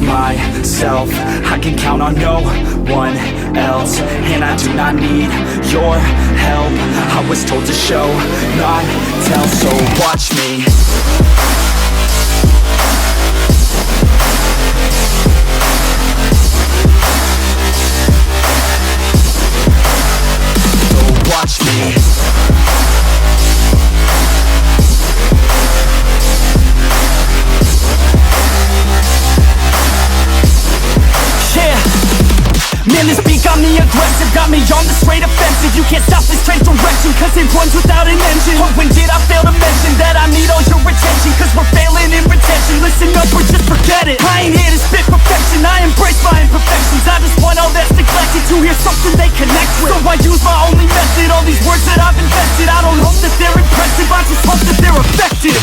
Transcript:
myself. I can count on no one else, and I do not need your help. I was told to show, not tell, so watch me. Watch me. Yeah. Man, this beat got me aggressive, got me on the straight offensive. You can't stop this train direction, cause it runs without an engine. Oh, when did I fail to mention that I need all your attention? Cause we're failing in retention, listen up or just forget it. I ain't here to spit perfection, I embrace my imperfections. I just want all that's neglected to hear something they connect with. So I use my only method, all these words that I've invested. I don't hope that they're impressive, I just hope that they're effective.